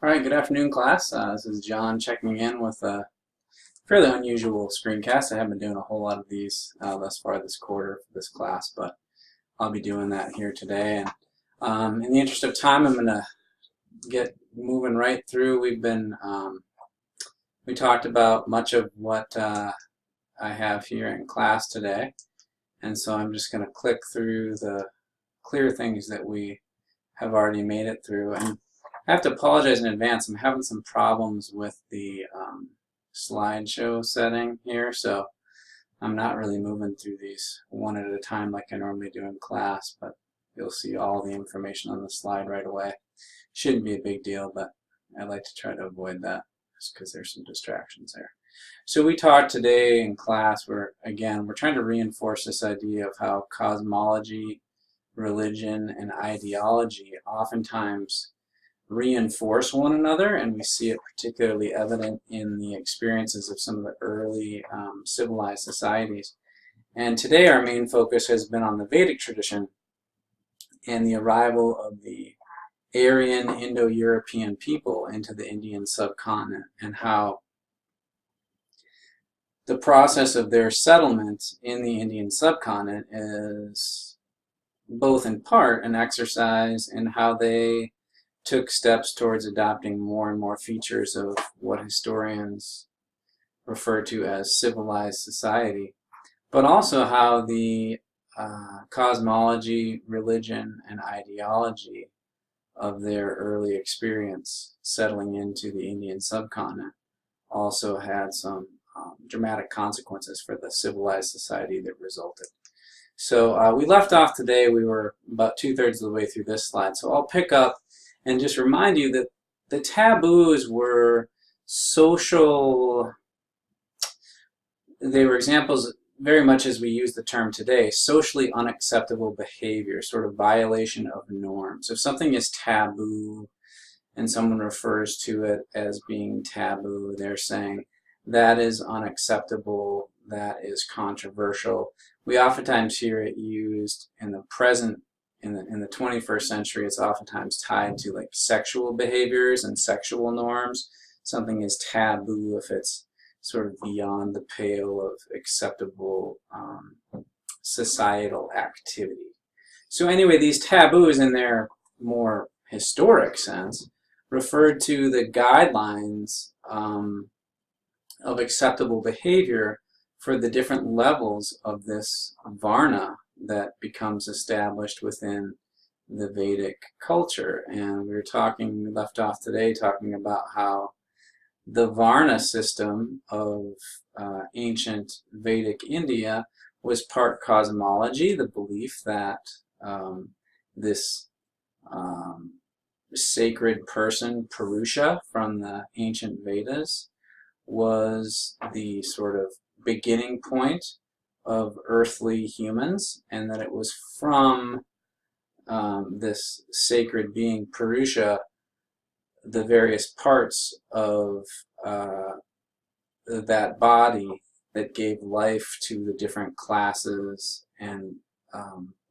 All right, good afternoon, class. This is John checking in with a fairly unusual screencast. I haven't been doing a whole lot of these thus far this quarter for this class, but I'll be doing that here today. And in the interest of time, I'm going to get moving right through. We talked about much of what I have here in class today, and so I'm just going to click through the clear things that we have already made it through. And I have to apologize in advance. I'm having some problems with the slideshow setting here, so I'm not really moving through these one at a time like I normally do in class, but you'll see all the information on the slide right away. Shouldn't be a big deal, but I like to try to avoid that just because there's some distractions there. So we talked today in class where, again, we're trying to reinforce this idea of how cosmology, religion, and ideology oftentimes reinforce one another, and we see it particularly evident in the experiences of some of the early civilized societies. And today our main focus has been on the Vedic tradition and the arrival of the Aryan Indo-European people into the Indian subcontinent, and how the process of their settlement in the Indian subcontinent is both in part an exercise in how they took steps towards adopting more and more features of what historians refer to as civilized society, but also how the cosmology, religion, and ideology of their early experience settling into the Indian subcontinent also had some dramatic consequences for the civilized society that resulted. So we left off today, we were about 2/3 of the way through this slide, so I'll pick up and just remind you that the taboos were social, they were examples very much as we use the term today, socially unacceptable behavior, sort of violation of norms. If something is taboo and someone refers to it as being taboo, they're saying that is unacceptable, that is controversial. We oftentimes hear it used in the present, in the 21st century. It's oftentimes tied to like sexual behaviors and sexual norms. Something is taboo if it's sort of beyond the pale of acceptable societal activity. So anyway, these taboos in their more historic sense referred to the guidelines of acceptable behavior for the different levels of this varna that becomes established within the Vedic culture. And we left off today talking about how the varna system of ancient Vedic India was part cosmology, the belief that this sacred person, Purusha, from the ancient Vedas, was the sort of beginning point of earthly humans, and that it was from this sacred being, Purusha, the various parts of that body that gave life to the different classes and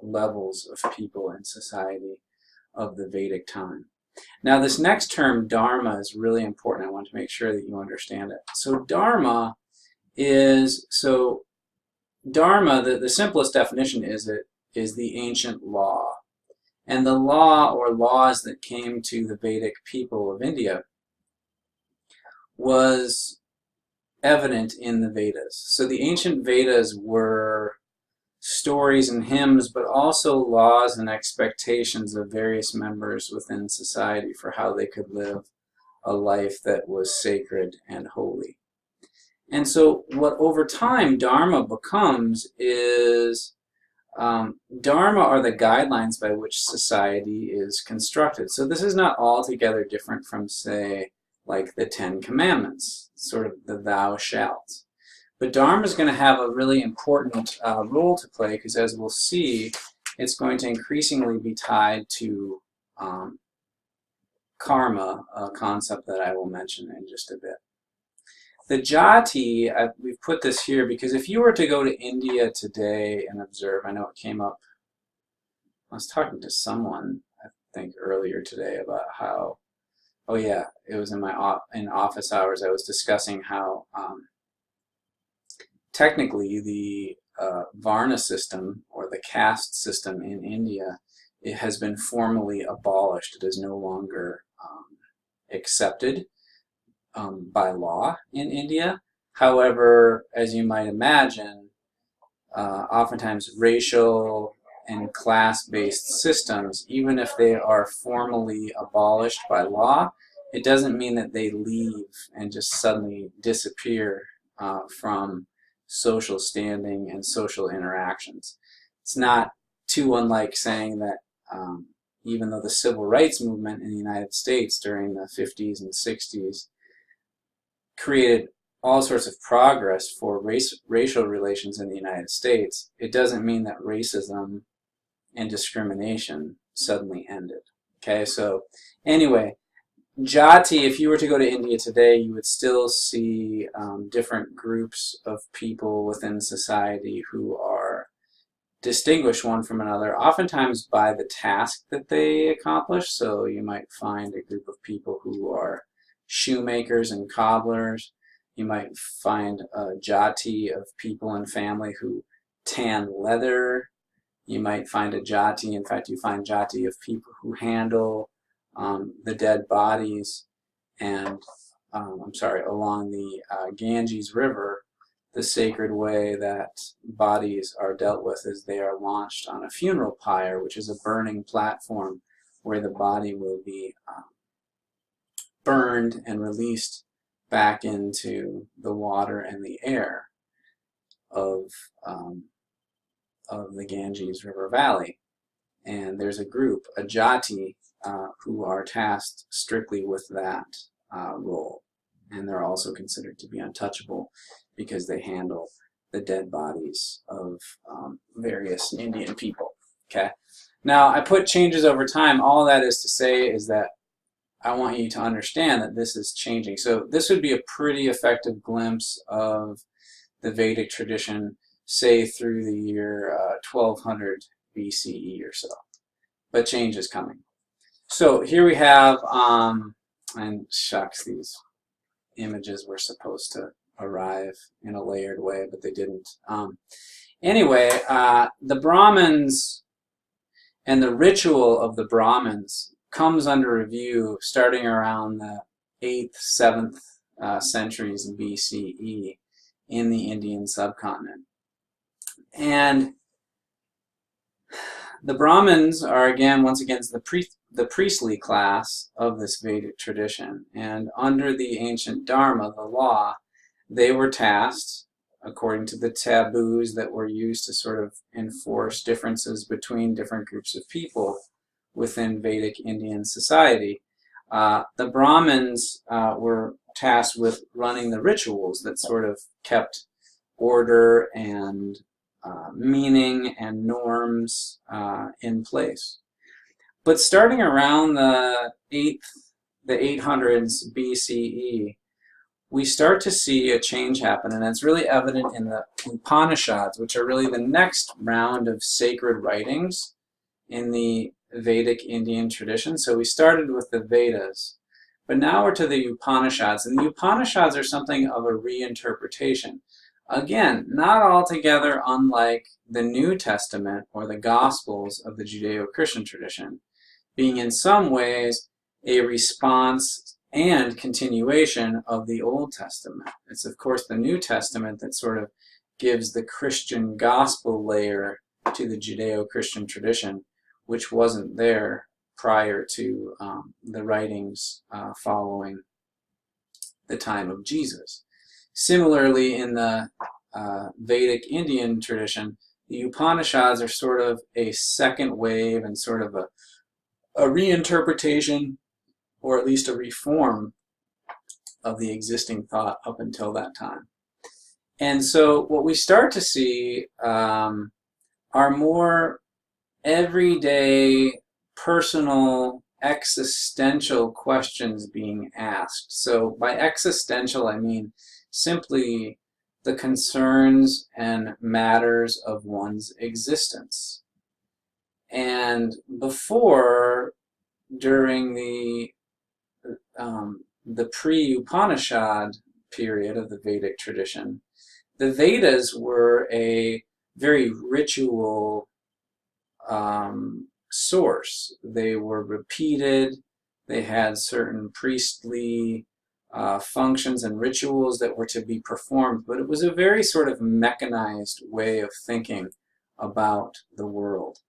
levels of people in society of the Vedic time. Now this next term, Dharma, is really important. I want to make sure that you understand it. So Dharma is, Dharma, the simplest definition is the ancient law. And the law or laws that came to the Vedic people of India was evident in the Vedas. So the ancient Vedas were stories and hymns, but also laws and expectations of various members within society for how they could live a life that was sacred and holy. And so what over time Dharma becomes is Dharma are the guidelines by which society is constructed. So this is not altogether different from, say, like the Ten Commandments, sort of the thou shalt. But Dharma is going to have a really important role to play, because as we'll see, it's going to increasingly be tied to karma, a concept that I will mention in just a bit. The jati, we've put this here because if you were to go to India today and observe, I know it came up, I was talking to someone, I think earlier today, about how oh yeah, it was in my in office hours. I was discussing how technically the Varna system, or the caste system in India, it has been formally abolished. It is no longer accepted by law in India. However, as you might imagine, oftentimes racial and class-based systems, even if they are formally abolished by law, it doesn't mean that they leave and just suddenly disappear from social standing and social interactions. It's not too unlike saying that even though the civil rights movement in the United States during the 50s and 60s created all sorts of progress for racial relations in the United States, it doesn't mean that racism and discrimination suddenly ended. Okay, so anyway, Jati, if you were to go to India today, you would still see different groups of people within society who are distinguished one from another, oftentimes by the task that they accomplish. So you might find a group of people who are shoemakers and cobblers. You might find a jati of people and family who tan leather. You might find a jati, in fact you find jati of people who handle the dead bodies, and along the Ganges River, the sacred way that bodies are dealt with is they are launched on a funeral pyre, which is a burning platform where the body will be burned and released back into the water and the air of the Ganges River Valley. And there's a group, a jati, who are tasked strictly with that role. And they're also considered to be untouchable because they handle the dead bodies of various Indian people. Okay. Now, I put changes over time. All that is to say is that I want you to understand that this is changing. So this would be a pretty effective glimpse of the Vedic tradition, say through the year 1200 BCE or so. But change is coming. So here we have, and shucks, these images were supposed to arrive in a layered way, but they didn't. Anyway, the Brahmins and the ritual of the Brahmins comes under review starting around the 8th, 7th centuries BCE in the Indian subcontinent. And the Brahmins are, again, once again, the priestly class of this Vedic tradition. And under the ancient Dharma, the law, they were tasked, according to the taboos that were used to sort of enforce differences between different groups of people within Vedic Indian society. The Brahmins were tasked with running the rituals that sort of kept order and meaning and norms in place. But starting around the 800s BCE, we start to see a change happen, and it's really evident in the Upanishads, which are really the next round of sacred writings in the Vedic Indian tradition. So we started with the Vedas, but now we're to the Upanishads, and the Upanishads are something of a reinterpretation. Again, not altogether unlike the New Testament or the Gospels of the Judeo-Christian tradition, being in some ways a response and continuation of the Old Testament. It's, of course, the New Testament that sort of gives the Christian gospel layer to the Judeo-Christian tradition, which wasn't there prior to the writings following the time of Jesus. Similarly, in the Vedic Indian tradition, the Upanishads are sort of a second wave and sort of a reinterpretation, or at least a reform, of the existing thought up until that time. And so what we start to see are more everyday, personal, existential questions being asked. So by existential, I mean simply the concerns and matters of one's existence. And before, during the the pre-Upanishad period of the Vedic tradition, the Vedas were a very ritual source. They were repeated. They had certain priestly functions and rituals that were to be performed, but it was a very sort of mechanized way of thinking about the world.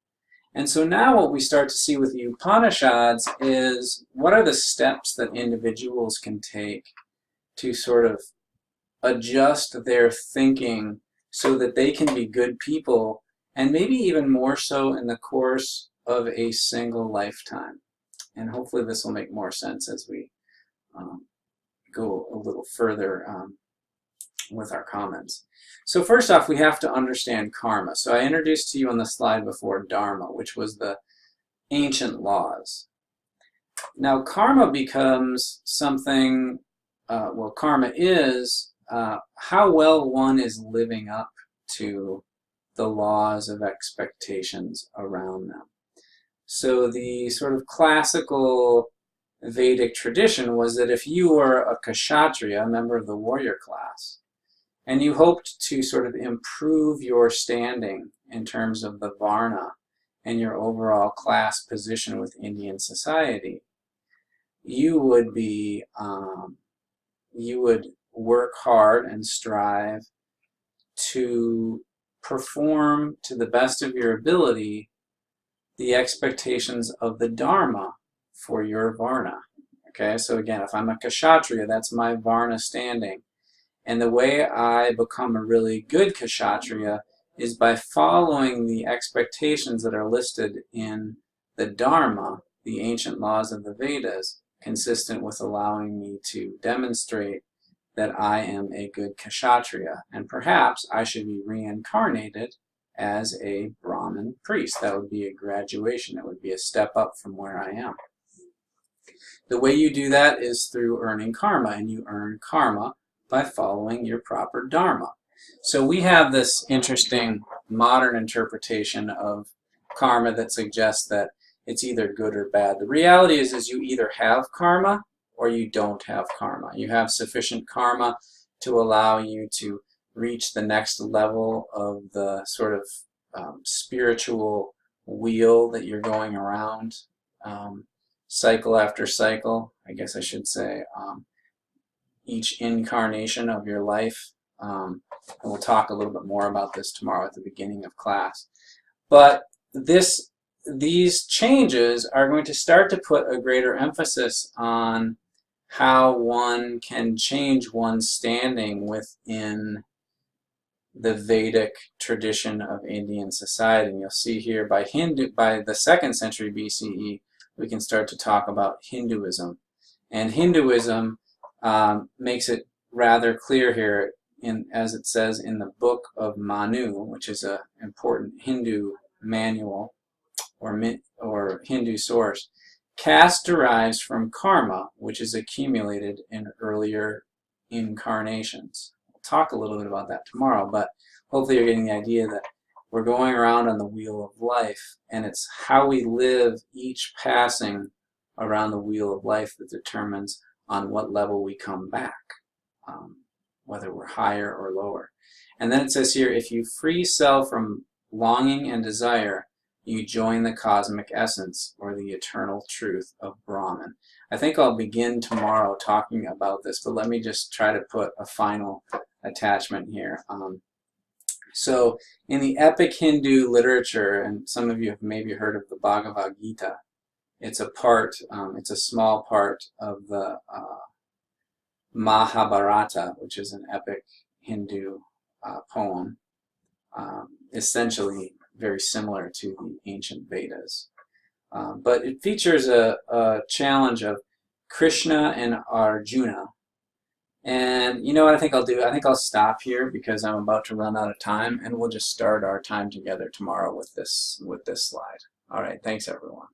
And so now what we start to see with the Upanishads is what are the steps that individuals can take to sort of adjust their thinking so that they can be good people, and maybe even more so in the course of a single lifetime. And hopefully this will make more sense as we go a little further with our comments. So first off, we have to understand karma. So I introduced to you on the slide before Dharma, which was the ancient laws. Now karma becomes something, well, karma is how well one is living up to the laws of expectations around them. So the sort of classical Vedic tradition was that if you were a kshatriya, a member of the warrior class, and you hoped to sort of improve your standing in terms of the varna and your overall class position with Indian society, you would be, you would work hard and strive to perform to the best of your ability the expectations of the Dharma for your varna. Okay, so again, if I'm a kshatriya, that's my varna standing. And the way I become a really good kshatriya is by following the expectations that are listed in the Dharma, the ancient laws of the Vedas, consistent with allowing me to demonstrate that I am a good kshatriya. And perhaps I should be reincarnated as a Brahmin priest. That would be a graduation. That would be a step up from where I am. The way you do that is through earning karma, and you earn karma by following your proper Dharma. So we have this interesting modern interpretation of karma that suggests that it's either good or bad. The reality is you either have karma or you don't have karma. You have sufficient karma to allow you to reach the next level of the sort of spiritual wheel that you're going around cycle after cycle, I guess I should say, each incarnation of your life. And we'll talk a little bit more about this tomorrow at the beginning of class. But these changes are going to start to put a greater emphasis on how one can change one's standing within the Vedic tradition of Indian society. And you'll see here by the 2nd century BCE, we can start to talk about Hinduism. And Hinduism makes it rather clear here, as it says in the Book of Manu, which is an important Hindu manual or Hindu source. Caste derives from karma, which is accumulated in earlier incarnations. We'll talk a little bit about that tomorrow, but hopefully you're getting the idea that we're going around on the wheel of life, and it's how we live each passing around the wheel of life that determines on what level we come back, whether we're higher or lower. And then it says here, if you free self from longing and desire, you join the cosmic essence, or the eternal truth of Brahman. I think I'll begin tomorrow talking about this, but let me just try to put a final attachment here. So in the epic Hindu literature, and some of you have maybe heard of the Bhagavad Gita, it's a small part of the Mahabharata, which is an epic Hindu poem, essentially very similar to the ancient Vedas. But it features a challenge of Krishna and Arjuna. And you know what I think I'll do? I think I'll stop here because I'm about to run out of time, and we'll just start our time together tomorrow with this slide. All right, thanks everyone.